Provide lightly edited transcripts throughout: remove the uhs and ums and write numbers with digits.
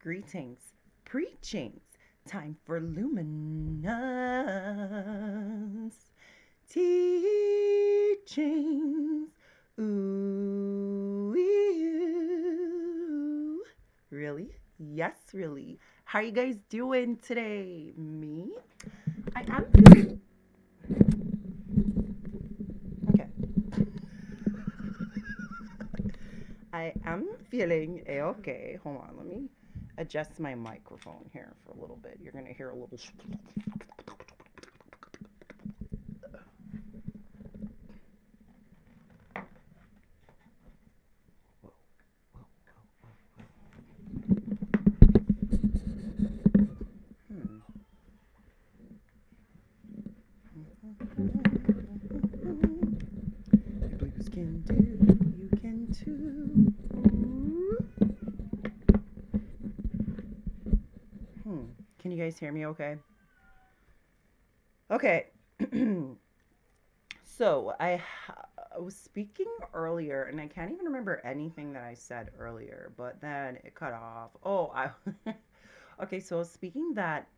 greetings, preachings, time for luminous teachings. Ooh, ew. Really? Yes, really. How are you guys doing today? Me? I am feeling okay. I am feeling a okay. Hold on, let me adjust my microphone here for a little bit. You're gonna hear a little. Hmm. Your blues can do, you can too. Hmm. Can you guys hear me okay? Okay. So I was speaking earlier, and I can't even remember anything that I said earlier, but then it cut off. Oh, I. Okay, so I was speaking that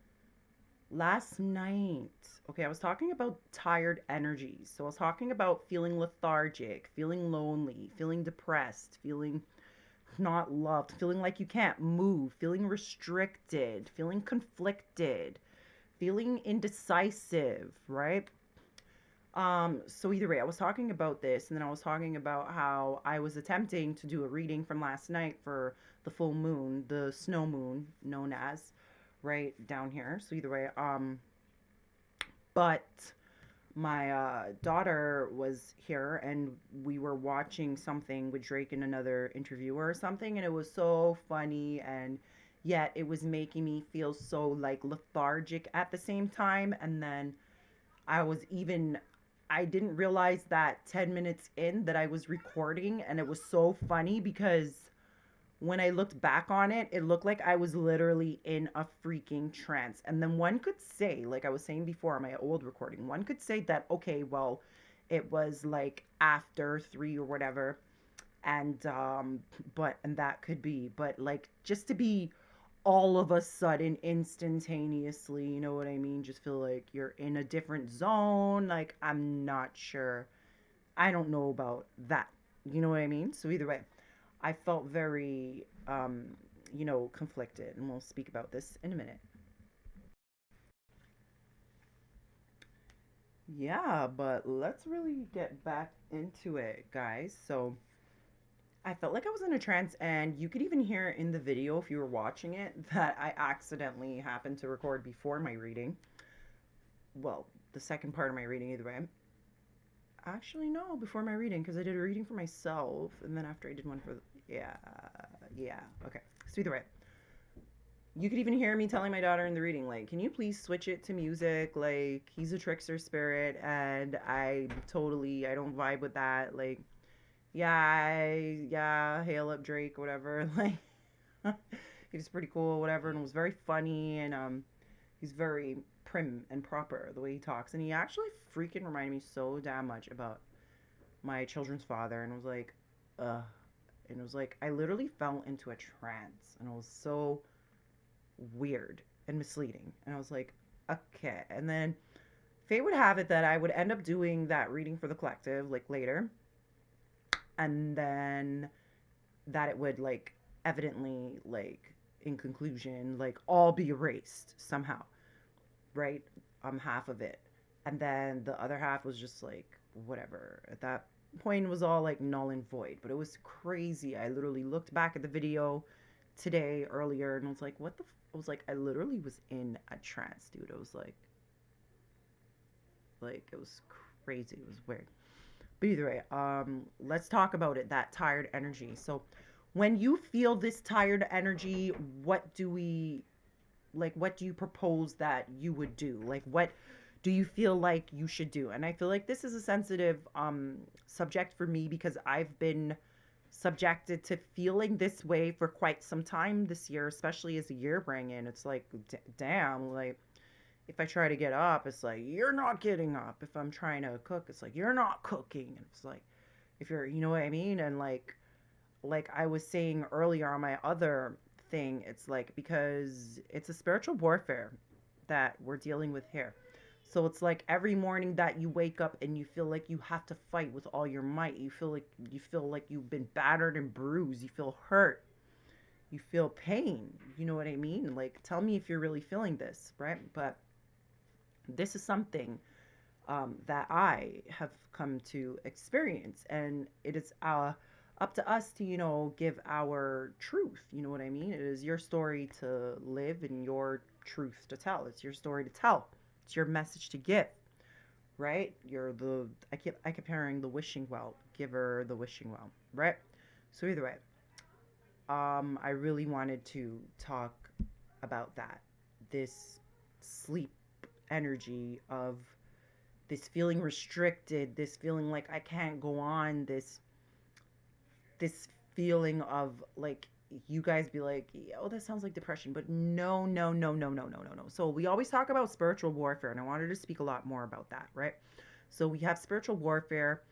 last night. Okay, I was talking about tired energies. So I was talking about feeling lethargic, feeling lonely, feeling depressed, feeling not loved, feeling like you can't move, feeling restricted, feeling conflicted, feeling indecisive, right? So either way, I was talking about this, and then I was talking about how I was attempting to do a reading from last night for the full moon, the snow moon, known as, right down here. So either way, but my daughter was here, and we were watching something with Drake and another interviewer or something, and it was so funny, and yet it was making me feel so like lethargic at the same time. And then I was even I didn't realize that 10 minutes in that I was recording, and it was so funny because when I looked back on it, it looked like I was literally in a freaking trance. And then one could say, like I was saying before on my old recording, one could say that, okay, well, it was like after 3 or whatever. And that could be, but like just to be all of a sudden instantaneously, you know what I mean? Just feel like you're in a different zone. Like, I'm not sure. I don't know about that. You know what I mean? So either way, I felt very conflicted, and we'll speak about this in a minute. Yeah, but let's really get back into it, guys. So, I felt like I was in a trance, and you could even hear in the video if you were watching it that I accidentally happened to record before my reading. Well, the second part of my reading, either way. Actually, no, before my reading, because I did a reading for myself, and then after I did one for, yeah, yeah, okay. So either way, you could even hear me telling my daughter in the reading, like, can you please switch it to music? Like, he's a trickster spirit, and I don't vibe with that. Like, yeah, hail up Drake, whatever. Like, he was pretty cool, whatever, and it was very funny, and he's very prim and proper the way he talks, and he actually freaking reminded me so damn much about my children's father, and it was like, and it was like I literally fell into a trance, and it was so weird and misleading, and I was like, okay, and then fate would have it that I would end up doing that reading for the collective like later, and then that it would like evidently like in conclusion like all be erased somehow, right? Half of it, and then the other half was just like whatever. At that point, it was all like null and void. But it was crazy. I literally looked back at the video today earlier, and was like, what the? I was like, I literally was in a trance, dude. I was like it was crazy. It was weird. But either way, let's talk about it. That tired energy. So, when you feel this tired energy, what do we like what do you propose that you would do? Like what do you feel like you should do? And I feel like this is a sensitive subject for me because I've been subjected to feeling this way for quite some time this year, especially as the year rang in. It's like damn, like if I try to get up, it's like you're not getting up. If I'm trying to cook, it's like you're not cooking. And it's like if you're, you know what I mean? And like I was saying earlier on my other thing. It's like because it's a spiritual warfare that we're dealing with here. So it's like every morning that you wake up and you feel like you have to fight with all your might. You feel like you've been battered and bruised. You feel hurt. You feel pain. You know what I mean? Like tell me if you're really feeling this, right? But this is something that I have come to experience, and it is up to us to give our truth. You know what I mean? It is your story to live and your truth to tell. It's your story to tell. It's your message to give, right? You're the I keep hearing the wishing well, giver the wishing well, right? So either way, I really wanted to talk about that. This sleep energy of this feeling restricted, this feeling like I can't go on, this feeling of like you guys be like, oh, that sounds like depression, but no, no, no, no, no, no, no, no. So we always talk about spiritual warfare, and I wanted to speak a lot more about that, right? So we have spiritual warfare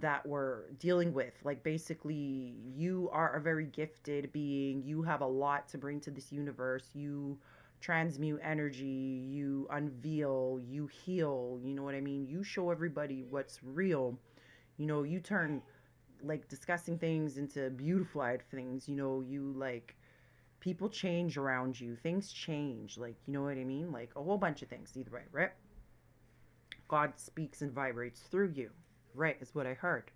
that we're dealing with. Like basically, you are a very gifted being. You have a lot to bring to this universe. You transmute energy. You unveil. You heal. You know what I mean? You show everybody what's real. You turn like disgusting things into beautified things. You like people change around you. Things change. Like, you know what I mean? Like a whole bunch of things, either way, right? God speaks and vibrates through you, right? Is what I heard.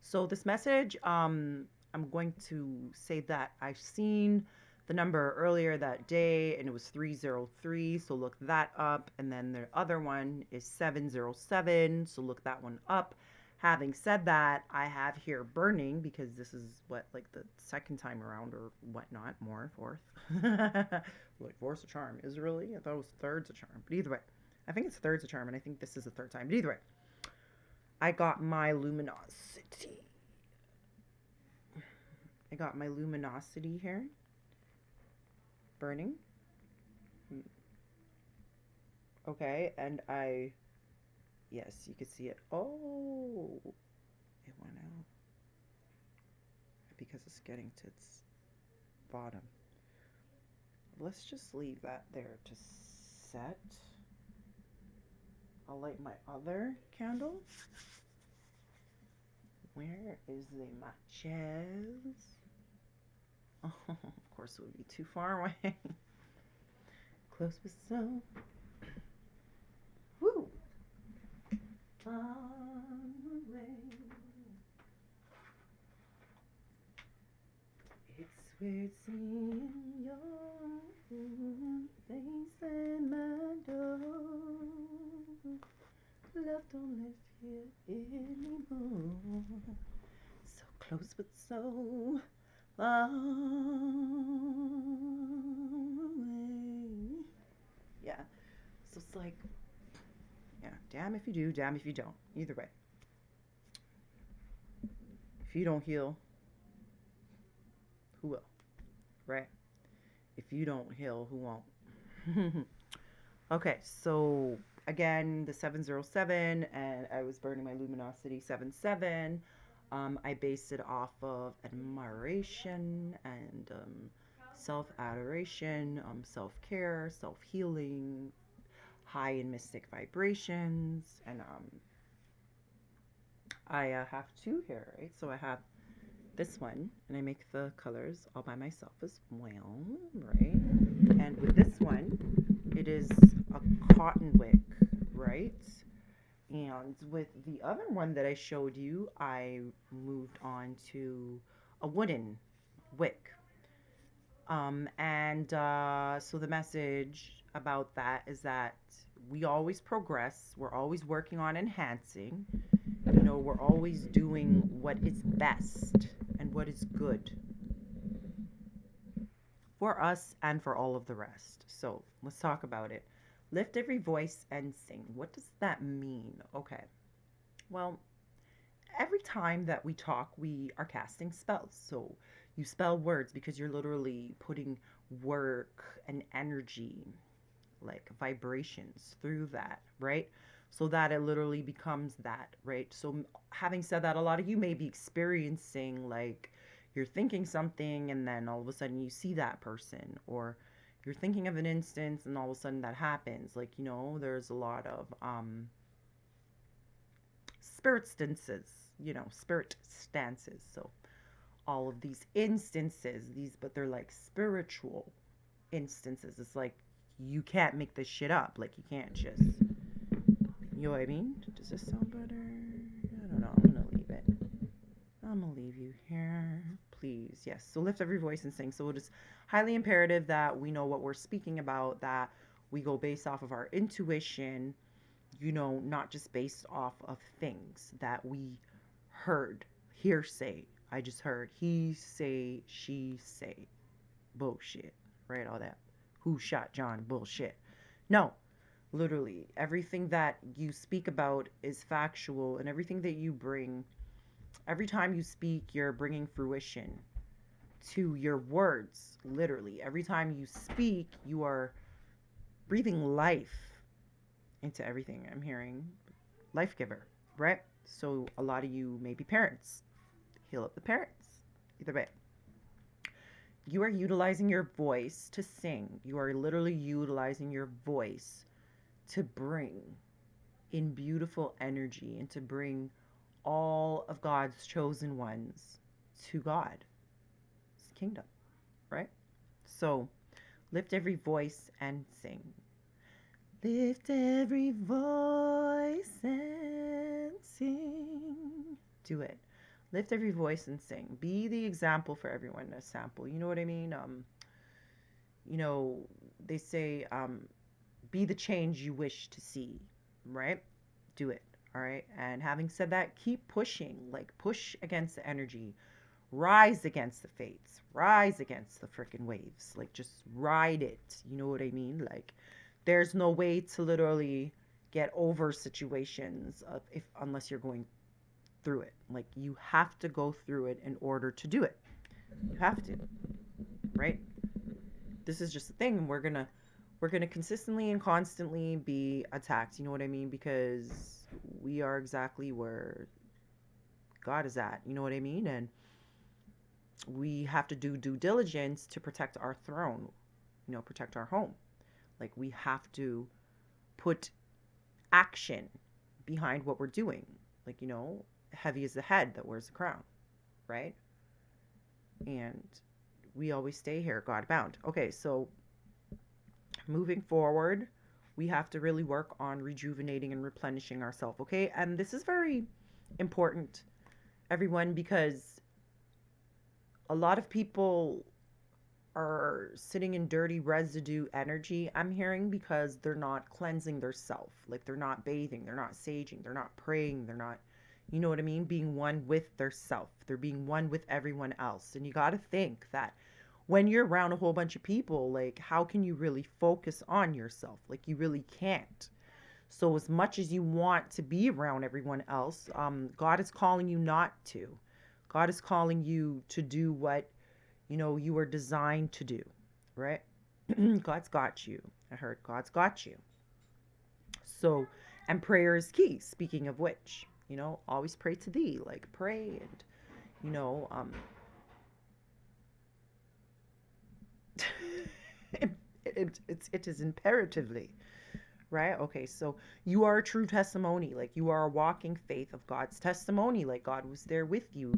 So this message, I'm going to say that I've seen the number earlier that day and it was 303, so look that up. And then the other one is 707, so look that one up. Having said that, I have here burning because this is what, like the second time around or whatnot, more fourth. Like fourth's a charm. Is it really? I thought it was third's a charm. But either way, I think it's third's a charm, and I think this is the third time. But either way, I got my luminosity. I got my luminosity here. Burning. Okay, and yes, you can see it. Oh, it went out because it's getting to its bottom. Let's just leave that there to set. I'll light my other candle. Where is the matches? Oh, of course, it would be too far away. Close but so. Woo! Far away. It's weird seeing your face at my door. Love don't live here anymore. So close but so far away. Yeah. So it's like, yeah, damn if you do, damn if you don't. Either way. If you don't heal, who will? Right? If you don't heal, who won't? Okay, so again, the 707, and I was burning my luminosity 77. I based it off of admiration and self adoration, self care, self healing, high and mystic vibrations, and I have two here, right? So I have this one, and I make the colors all by myself as well, right? And with this one, it is a cotton wick, right? And with the other one that I showed you, I moved on to a wooden wick. And so the message about that is that we always progress, we're always working on enhancing, we're always doing what is best and what is good for us and for all of the rest. So let's talk about it. Lift every voice and sing. What does that mean? Okay. Well, every time that we talk, we are casting spells. So you spell words because you're literally putting work and energy, like vibrations through that, right? So that it literally becomes that, right? So having said that, a lot of you may be experiencing like, you're thinking something and then all of a sudden you see that person, or you're thinking of an instance and all of a sudden that happens. Like, there's a lot of spirit stances, spirit stances. So all of these instances, but they're like spiritual instances. It's like you can't make this shit up. Like you can't just, you know what I mean? Does this sound better? I don't know. I'm gonna leave it. I'm gonna leave you here, please. Yes. So lift every voice and sing. So it is highly imperative that we know what we're speaking about. That we go based off of our intuition. Not just based off of things that we heard, hearsay. I just heard he say, she say, bullshit, right? All that. Who shot John? Bullshit. No, literally, everything that you speak about is factual, and everything that you bring, every time you speak, you're bringing fruition to your words. Literally, every time you speak, you are breathing life into everything. I'm hearing life giver, right? So a lot of you may be parents. Heal up the parents. Either way. You are utilizing your voice to sing. You are literally utilizing your voice to bring in beautiful energy and to bring all of God's chosen ones to God's kingdom, right? So lift every voice and sing. Lift every voice and sing. Do it. Lift every voice and sing. Be the example for everyone to sample. You know what I mean? They say, be the change you wish to see, right? Do it. All right. And having said that, keep pushing. Like, push against the energy. Rise against the fates. Rise against the freaking waves. Like, just ride it. You know what I mean? Like, there's no way to literally get over situations unless you're going through it. Like, you have to go through it in order to do it. You have to, right? This is just the thing. We're gonna consistently and constantly be attacked. You know what I mean? Because we are exactly where God is at. You know what I mean? And we have to do due diligence to protect our throne. Protect our home. Like, we have to put action behind what we're doing. Like, heavy is the head that wears the crown, right? And we always stay here, God bound. Okay, so moving forward, we have to really work on rejuvenating and replenishing ourselves, okay? And this is very important, everyone, because a lot of people are sitting in dirty residue energy, I'm hearing, because they're not cleansing their self. Like, they're not bathing, they're not saging, they're not praying, they're not, you know what I mean, being one with their self. They're being one with everyone else. And you got to think that when you're around a whole bunch of people, like, how can you really focus on yourself? Like, you really can't. So as much as you want to be around everyone else, God is calling you not to. God is calling you to do what you were designed to do, right? God's got you. I heard God's got you. So, and prayer is key. Speaking of which, always pray to thee. Like, pray and, it is imperatively, right? Okay, so you are a true testimony. Like, you are a walking faith of God's testimony. Like, God was there with you.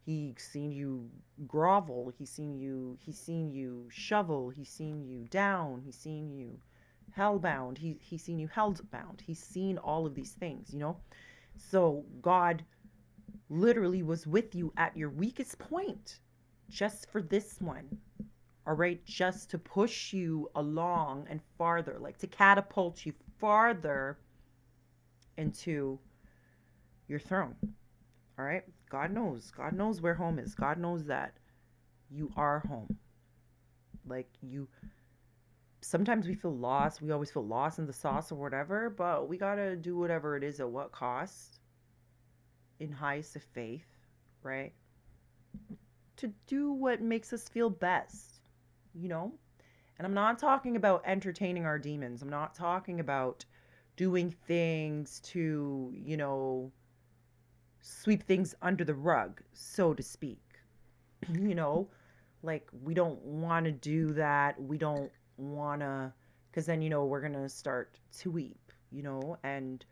He seen you grovel. He's seen you shovel. He's seen you down. He's seen you hellbound. He's seen you held bound. He's seen all of these things, So God literally was with you at your weakest point, just for this one. All right, just to push you along and farther, like to catapult you farther into your throne. All right, God knows where home is. God knows that you are home. Like, sometimes we feel lost. We always feel lost in the sauce or whatever, but we gotta do whatever it is at what cost, in highest of faith, right? To do what makes us feel best. And I'm not talking about entertaining our demons. I'm not talking about doing things to, sweep things under the rug, so to speak. you know, like we don't want to do that. We don't want to, because then, we're going to start to weep, and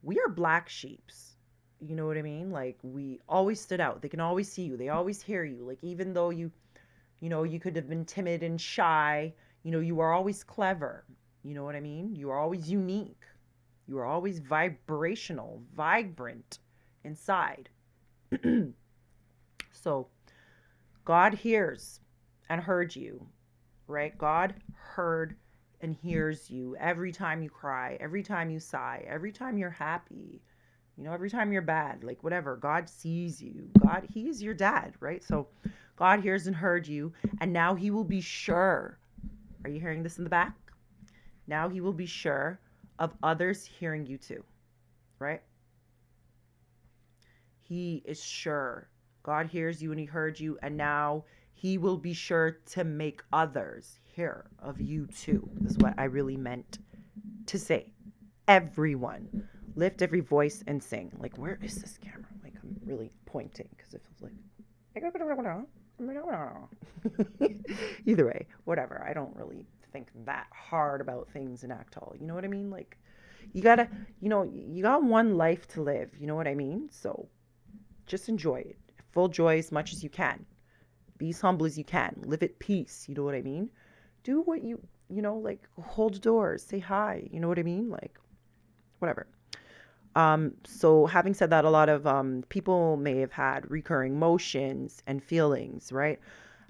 we are black sheeps. You know what I mean? Like we always stood out. They can always see you. They always hear you. Like even though you could have been timid and shy, you are always clever. You know what I mean? You are always unique. You are always vibrational, vibrant inside. So God hears and heard you, right? God heard and hears you every time you cry, every time you sigh, every time you're happy, every time you're bad, like whatever. God sees you. God, He is your dad, right? So God hears and heard you, and now He will be sure. Are you hearing this in the back? Now He will be sure of others hearing you too, right? He is sure. God hears you and He heard you, and now He will be sure to make others hear of you too, is what I really meant to say. Everyone, lift every voice and sing. Like, where is this camera? Like, I'm really pointing because it feels like. Either way, whatever. I don't really think that hard about things in Actol. You know what I mean? Like, you gotta, you got one life to live. You know what I mean? So just enjoy it. Full joy as much as you can. Be as humble as you can. Live at peace. You know what I mean? Do what like hold doors, say hi. You know what I mean? Like, whatever. So having said that, a lot of people may have had recurring motions and feelings, right?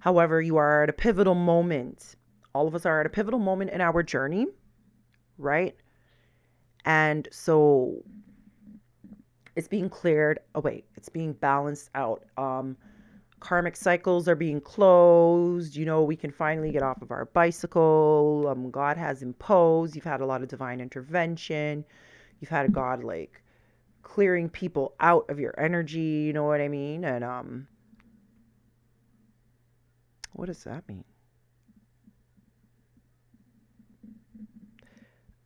However, you are at a pivotal moment. All of us are at a pivotal moment in our journey, right? And so it's being cleared away. It's being balanced out. Karmic cycles are being closed. We can finally get off of our bicycle. God has imposed. You've had a lot of divine intervention. You've had God like clearing people out of your energy. You know what I mean? And what does that mean?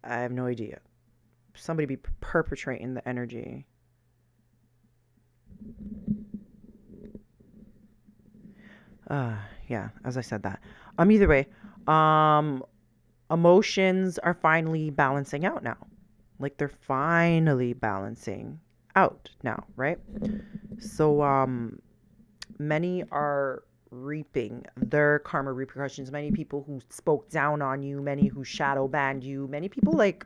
I have no idea. Somebody be perpetrating the energy. Yeah, as I said that. Either way, um, emotions are finally balancing out now. Like they're finally balancing out now, right? So, many are reaping their karma repercussions. Many people who spoke down on you, many who shadow banned you, many people like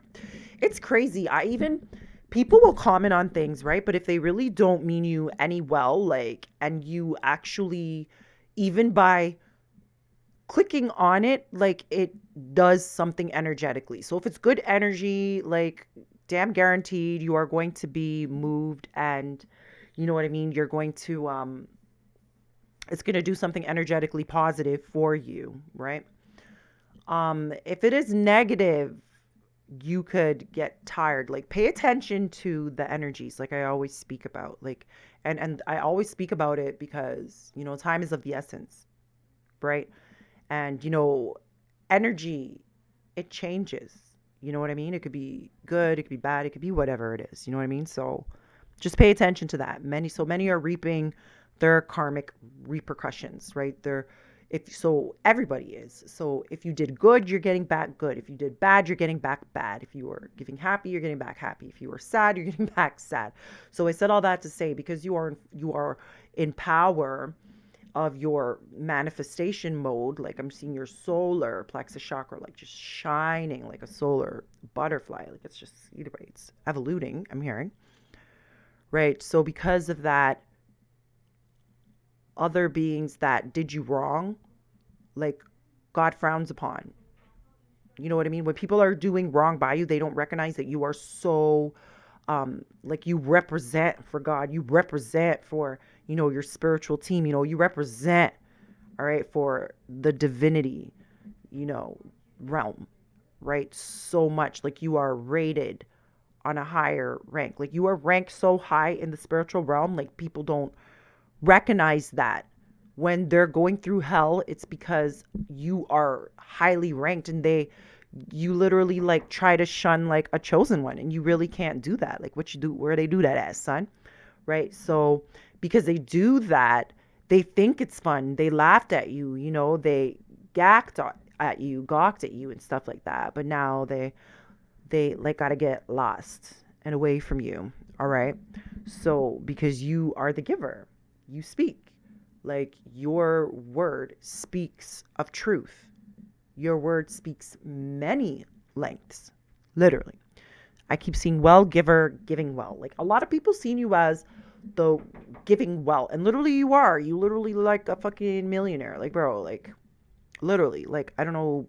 it's crazy. I even people will comment on things, right? But if they really don't mean you any well, like, and you actually, even by clicking on it, like, it does something energetically. So if it's good energy, like, damn guaranteed you are going to be moved and you know what I mean? You're going to, it's going to do something energetically positive for you, right? If it is negative, you could get tired. Like pay attention to the energies, like I always speak about. Like and I always speak about it because, time is of the essence, right? And energy, it changes. You know what I mean? It could be good, it could be bad, it could be whatever it is. You know what I mean? So just pay attention to that. Many are reaping their karmic repercussions, right? They're if so everybody is. So if you did good, you're getting back good. If you did bad, you're getting back bad. If you were giving happy, you're getting back happy. If you were sad, you're getting back sad. So I said all that to say because you are in power of your manifestation mode. Like I'm seeing your solar plexus chakra like just shining like a solar butterfly. Like it's just either way, it's evoluting, I'm hearing. Right. So because of that, other beings that did you wrong, like God frowns upon. You know what I mean? When people are doing wrong by you, they don't recognize that you are so like you represent for God, you represent for, your spiritual team, you represent, all right, for the divinity, you know, realm, right? So much like you are rated on a higher rank. Like you are ranked so high in the spiritual realm, like people don't recognize that when they're going through hell, it's because you are highly ranked and you literally like try to shun like a chosen one and you really can't do that. Like what you do, where they do that at, son, right? So because they do that, They think it's fun. They laughed at you, you know, they at you, gawked at you and stuff like that. But now they like got to get lost and away from you. All right? So because you are the giver, you speak. Like your word speaks of truth. Your word speaks many lengths. Literally. I keep seeing well giver giving well. Like a lot of people seeing you as the giving well, and literally you are. You literally like a fucking millionaire. Like bro, like literally. Like I don't know,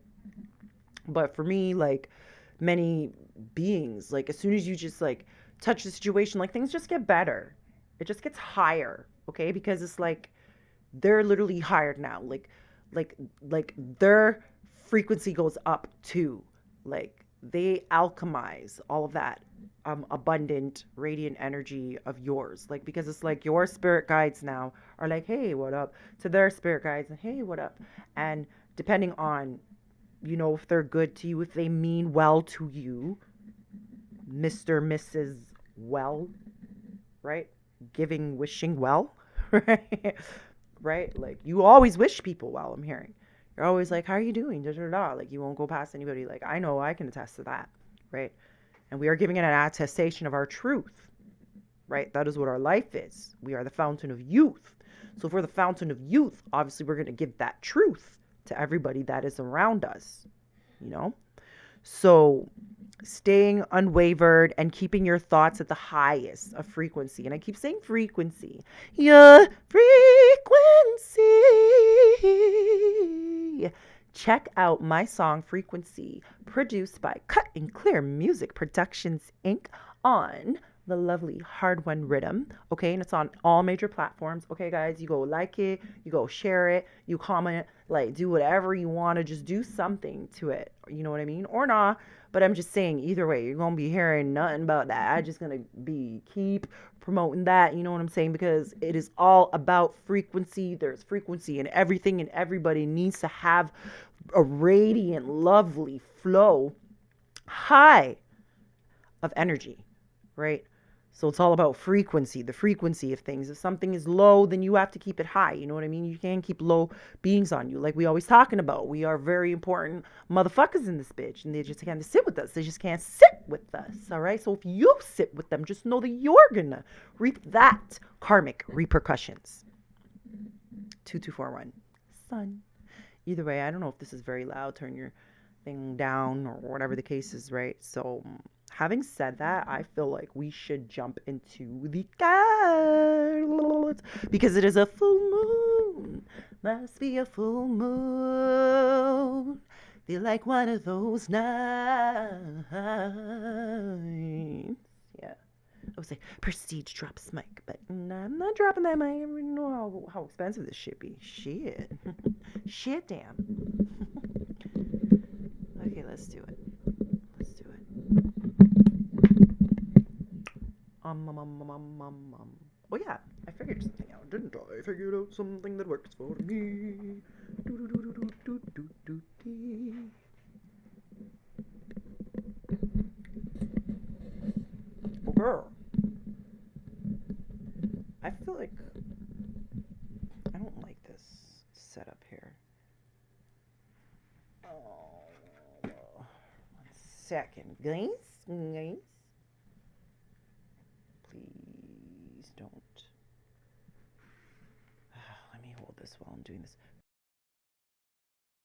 but for me, like many beings, like as soon as you just like touch the situation, like things just get better. It just gets higher, okay? Because it's like they're literally hired now. Like like their frequency goes up too. Like they alchemize all of that abundant radiant energy of yours. Like because it's like your spirit guides now are like, hey, what up? To their spirit guides, and hey, what up? And depending on, you know, if they're good to you, if they mean well to you, Mr. Mrs. Well, right? Giving, wishing well, right? Right? Like you always wish people well, I'm hearing. You're always like, how are you doing? Da, da, da. Like you won't go past anybody. Like I know I can attest to that, right? And we are giving it an attestation of our truth, right? That is what our life is. We are the fountain of youth. So if we're the fountain of youth, obviously we're going to give that truth to everybody that is around us, you know? So staying unwavered and keeping your thoughts at the highest of frequency. And I keep saying frequency. Your frequency. Check out my song Frequency, produced by Cut and Clear Music Productions Inc. on the lovely Hard One Rhythm. Okay, and it's on all major platforms. Okay, guys, you go like it, you go share it, you comment, like do whatever you want to, just do something to it. You know what I mean? Or not. But I'm just saying, either way, you're gonna be hearing nothing about that. I'm just gonna be keep promoting that. You know what I'm saying? Because it is all about frequency. There's frequency in everything, and everybody needs to have a radiant, lovely flow, high of energy, right? So it's all about frequency, the frequency of things. If something is low, then you have to keep it high. You know what I mean? You can't keep low beings on you. Like we always talking about. We are very important motherfuckers in this bitch. And they just can't sit with us. They just can't sit with us. All right. So if you sit with them, just know that you're gonna reap that karmic repercussions. 2241. Sun. Either way, I don't know if this is very loud. Turn your thing down or whatever the case is, right? So having said that, I feel like we should jump into the cards because it is a full moon. Must be a full moon. Feel like one of those nights. Yeah. I would say Prestige drops mic, but I'm not dropping that mic. I don't know how expensive this shit be. Shit. Shit, damn. Okay, let's do it. Let's do it. Oh yeah, I figured something out, didn't I? I figured out something that works for me. Oh girl, I feel like I don't like this setup here. Oh, 1 second, guys. Guys, please don't. Let me hold this while I'm doing this.